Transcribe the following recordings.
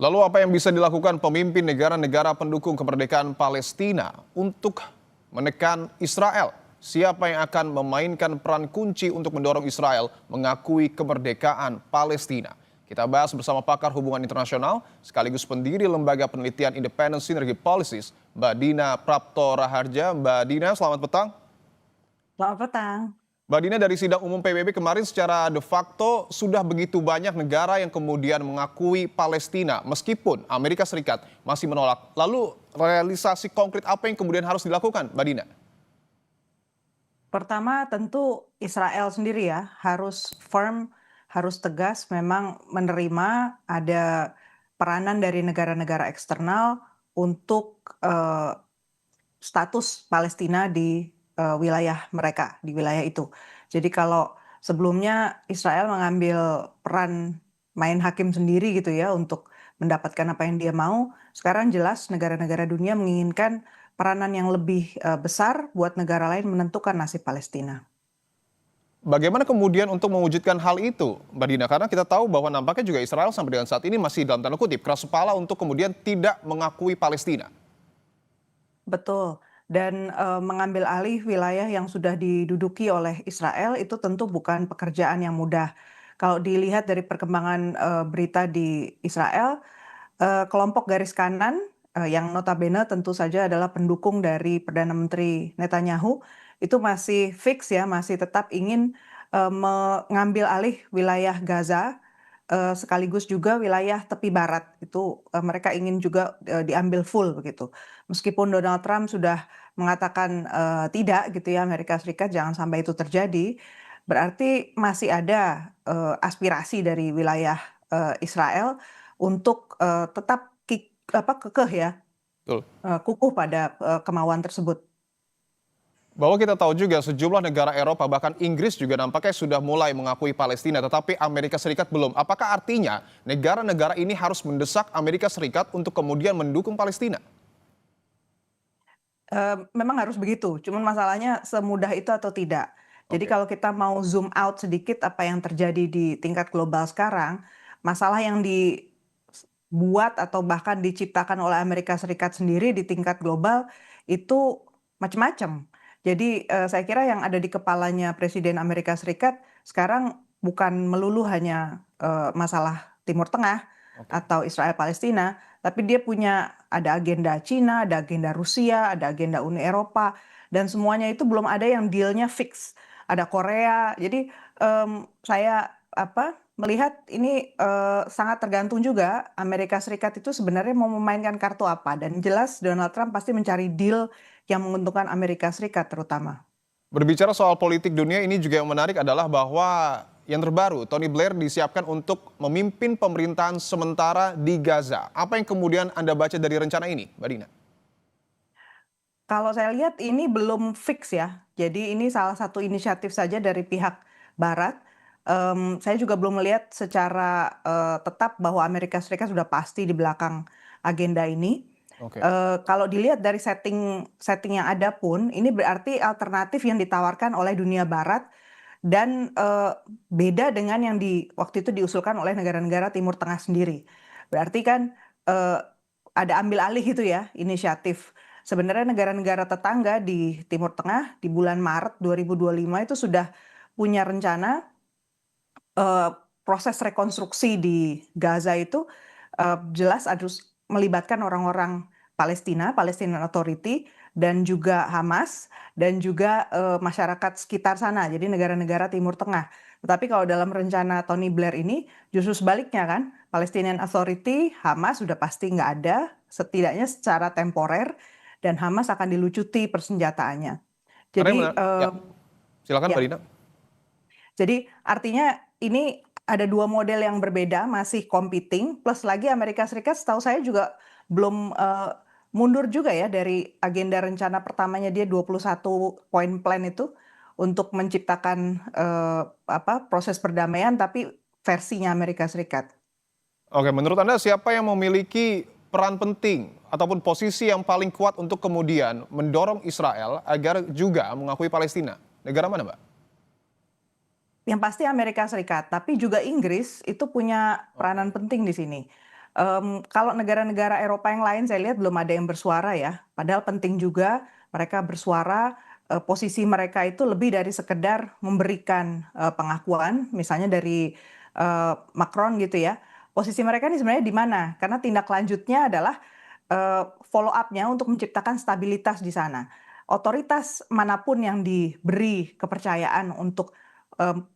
Lalu apa yang bisa dilakukan pemimpin negara-negara pendukung kemerdekaan Palestina untuk menekan Israel? Siapa yang akan memainkan peran kunci untuk mendorong Israel mengakui kemerdekaan Palestina? Kita bahas bersama pakar hubungan internasional sekaligus pendiri Lembaga Penelitian Independent Synergy Policies, Mbak Dina Prapto Raharja. Mbak Dina, selamat petang. Selamat petang. Mbak Dina, dari sidang umum PBB kemarin secara de facto sudah begitu banyak negara yang kemudian mengakui Palestina meskipun Amerika Serikat masih menolak. Lalu realisasi konkret apa yang kemudian harus dilakukan, Mbak Dina? Pertama tentu Israel sendiri ya harus firm, harus tegas memang menerima ada peranan dari negara-negara eksternal untuk status Palestina di wilayah mereka, di wilayah itu. Jadi kalau sebelumnya Israel mengambil peran main hakim sendiri gitu ya untuk mendapatkan apa yang dia mau, sekarang jelas negara-negara dunia menginginkan peranan yang lebih besar buat negara lain menentukan nasib Palestina. Bagaimana kemudian untuk mewujudkan hal itu, Mbak Dina? Karena kita tahu bahwa nampaknya juga Israel sampai dengan saat ini masih dalam tanda kutip keras kepala untuk kemudian tidak mengakui Palestina. Betul, dan mengambil alih wilayah yang sudah diduduki oleh Israel itu tentu bukan pekerjaan yang mudah. Kalau dilihat dari perkembangan berita di Israel, kelompok garis kanan yang notabene tentu saja adalah pendukung dari Perdana Menteri Netanyahu itu masih fix ya, masih tetap ingin mengambil alih wilayah Gaza sekaligus juga wilayah tepi barat itu mereka ingin juga diambil full begitu. Meskipun Donald Trump sudah mengatakan tidak gitu ya Amerika Serikat jangan sampai itu terjadi, berarti masih ada aspirasi dari wilayah Israel untuk tetap kekeh ya, Betul. kukuh pada kemauan tersebut. Bahwa kita tahu juga sejumlah negara Eropa bahkan Inggris juga nampaknya sudah mulai mengakui Palestina, tetapi Amerika Serikat belum. Apakah artinya negara-negara ini harus mendesak Amerika Serikat untuk kemudian mendukung Palestina? Memang harus begitu, cuman masalahnya semudah itu atau tidak. Jadi Oke. kalau kita mau zoom out sedikit apa yang terjadi di tingkat global sekarang, masalah yang dibuat atau bahkan diciptakan oleh Amerika Serikat sendiri di tingkat global itu macam-macam. Jadi saya kira yang ada di kepalanya Presiden Amerika Serikat sekarang bukan melulu hanya masalah Timur Tengah Oke. atau Israel Palestina, tapi dia punya ada agenda Cina, ada agenda Rusia, ada agenda Uni Eropa, dan semuanya itu belum ada yang dealnya fix. Ada Korea, jadi saya melihat ini sangat tergantung juga Amerika Serikat itu sebenarnya mau memainkan kartu apa, dan jelas Donald Trump pasti mencari deal yang menguntungkan Amerika Serikat terutama. Berbicara soal politik dunia, ini juga yang menarik adalah bahwa yang terbaru, Tony Blair disiapkan untuk memimpin pemerintahan sementara di Gaza. Apa yang kemudian Anda baca dari rencana ini, Mbak Dina? Kalau saya lihat ini belum fix ya. Jadi ini salah satu inisiatif saja dari pihak barat. Saya juga belum melihat secara tetap bahwa Amerika Serikat sudah pasti di belakang agenda ini. Oke. Kalau dilihat dari setting yang ada pun, ini berarti alternatif yang ditawarkan oleh dunia barat dan beda dengan yang waktu itu diusulkan oleh negara-negara Timur Tengah sendiri. Berarti kan eh, ada ambil alih itu ya inisiatif. Sebenarnya negara-negara tetangga di Timur Tengah di bulan Maret 2025 itu sudah punya rencana eh, proses rekonstruksi di Gaza itu jelas harus melibatkan orang-orang Palestina, Palestinian Authority, dan juga Hamas, dan juga masyarakat sekitar sana, jadi negara-negara Timur Tengah. Tetapi kalau dalam rencana Tony Blair ini justru sebaliknya kan, Palestinian Authority, Hamas sudah pasti nggak ada, setidaknya secara temporer, dan Hamas akan dilucuti persenjataannya. Karena yang Jadi ya, silakan Mbak ya, Dina. jadi artinya ini ada dua model yang berbeda masih competing, plus lagi Amerika Serikat setahu saya juga belum mundur juga ya dari agenda rencana pertamanya dia 21 poin plan itu untuk menciptakan proses perdamaian tapi versinya Amerika Serikat. Oke, menurut Anda siapa yang memiliki peran penting ataupun posisi yang paling kuat untuk kemudian mendorong Israel agar juga mengakui Palestina? Negara mana, Mbak? Yang pasti Amerika Serikat, tapi juga Inggris itu punya Oke. peranan penting di sini. Kalau negara-negara Eropa yang lain saya lihat belum ada yang bersuara ya, padahal penting juga mereka bersuara, posisi mereka itu lebih dari sekedar memberikan, pengakuan misalnya dari, Macron gitu ya. Posisi mereka ini sebenarnya di mana? Karena tindak lanjutnya adalah, follow up-nya untuk menciptakan stabilitas di sana. Otoritas manapun yang diberi kepercayaan untuk,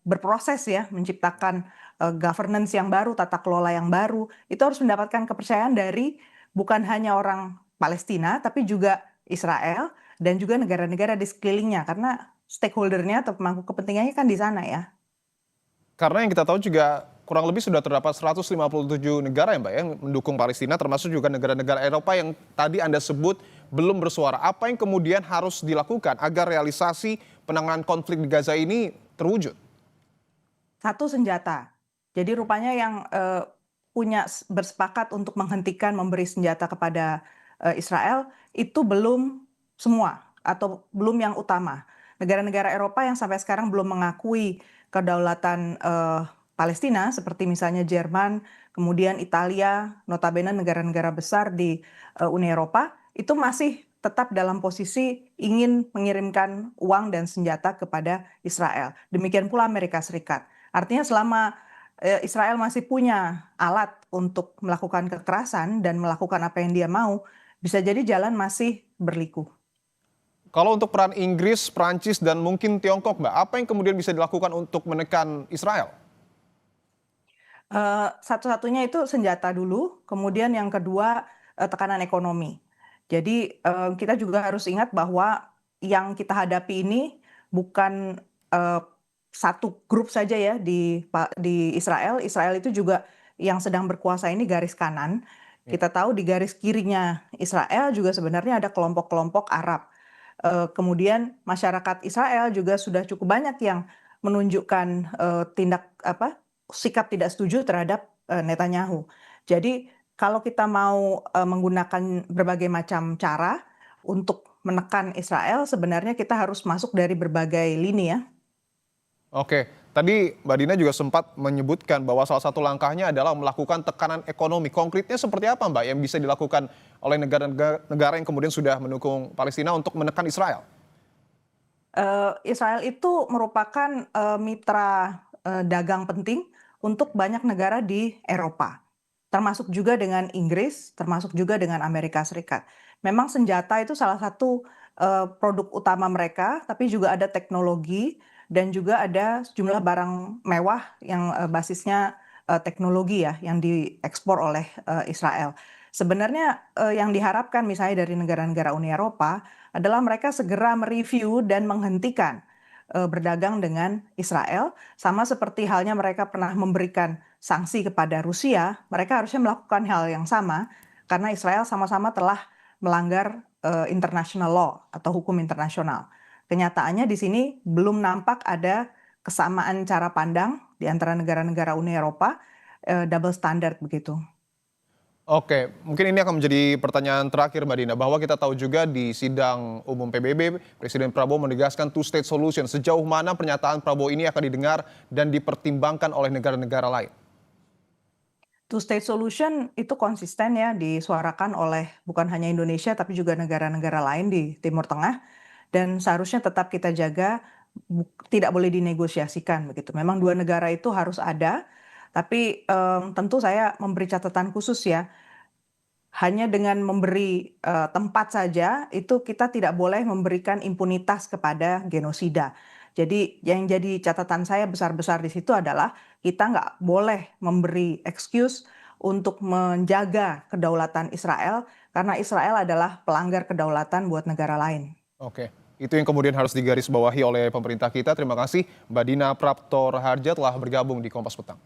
berproses ya, menciptakan, governance yang baru, tata kelola yang baru, itu harus mendapatkan kepercayaan dari bukan hanya orang Palestina, tapi juga Israel dan juga negara-negara di sekelilingnya, karena stakeholder-nya atau pemangku kepentingannya kan di sana ya. Karena yang kita tahu juga kurang lebih sudah terdapat 157 negara ya Mbak yang mendukung Palestina, termasuk juga negara-negara Eropa yang tadi Anda sebut belum bersuara. Apa yang kemudian harus dilakukan agar realisasi penanganan konflik di Gaza ini terwujud? Satu, senjata. Jadi rupanya yang, bersepakat untuk menghentikan memberi senjata kepada, Israel, itu belum semua atau belum yang utama. Negara-negara Eropa yang sampai sekarang belum mengakui kedaulatan, Palestina seperti misalnya Jerman, kemudian Italia, notabene negara-negara besar di, Uni Eropa, itu masih tetap dalam posisi ingin mengirimkan uang dan senjata kepada Israel. Demikian pula Amerika Serikat. Artinya selama, Israel masih punya alat untuk melakukan kekerasan dan melakukan apa yang dia mau, bisa jadi jalan masih berliku. Kalau untuk peran Inggris, Prancis, dan mungkin Tiongkok Mbak, apa yang kemudian bisa dilakukan untuk menekan Israel? Satu-satunya itu senjata dulu, kemudian yang kedua, tekanan ekonomi. Jadi, kita juga harus ingat bahwa yang kita hadapi ini bukan, eee, satu grup saja ya di Israel. Israel itu juga yang sedang berkuasa ini garis kanan. Ya. Kita tahu di garis kirinya Israel juga sebenarnya ada kelompok-kelompok Arab. Kemudian masyarakat Israel juga sudah cukup banyak yang menunjukkan, tindak apa, sikap tidak setuju terhadap, Netanyahu. Jadi kalau kita mau, menggunakan berbagai macam cara untuk menekan Israel, sebenarnya kita harus masuk dari berbagai lini ya. Oke, tadi Mbak Dina juga sempat menyebutkan bahwa salah satu langkahnya adalah melakukan tekanan ekonomi. Konkretnya seperti apa Mbak yang bisa dilakukan oleh negara-negara yang kemudian sudah mendukung Palestina untuk menekan Israel? Israel itu merupakan, mitra, dagang penting untuk banyak negara di Eropa, termasuk juga dengan Inggris, termasuk juga dengan Amerika Serikat. Memang senjata itu salah satu, produk utama mereka, tapi juga ada teknologi dan juga ada sejumlah barang mewah yang, basisnya, teknologi ya, yang diekspor oleh, Israel. Sebenarnya, yang diharapkan misalnya dari negara-negara Uni Eropa adalah mereka segera mereview dan menghentikan, berdagang dengan Israel, sama seperti halnya mereka pernah memberikan sanksi kepada Rusia, mereka harusnya melakukan hal yang sama, karena Israel sama-sama telah melanggar, international law atau hukum internasional. Kenyataannya di sini belum nampak ada kesamaan cara pandang di antara negara-negara Uni Eropa, double standard begitu. Oke, mungkin ini akan menjadi pertanyaan terakhir Mbak Dina, bahwa kita tahu juga di sidang umum PBB, Presiden Prabowo menegaskan two-state solution. Sejauh mana pernyataan Prabowo ini akan didengar dan dipertimbangkan oleh negara-negara lain? Two state solution itu konsisten ya disuarakan oleh bukan hanya Indonesia tapi juga negara-negara lain di Timur Tengah dan seharusnya tetap kita jaga tidak boleh dinegosiasikan begitu. Memang dua negara itu harus ada, tapi tentu saya memberi catatan khusus ya. Hanya dengan memberi, tempat saja, itu kita tidak boleh memberikan impunitas kepada genosida. Jadi yang jadi catatan saya besar-besar di situ adalah, kita nggak boleh memberi excuse untuk menjaga kedaulatan Israel, karena Israel adalah pelanggar kedaulatan buat negara lain. Oke, itu yang kemudian harus digarisbawahi oleh pemerintah kita. Terima kasih Mbak Dina Prapto Raharja telah bergabung di Kompas Petang.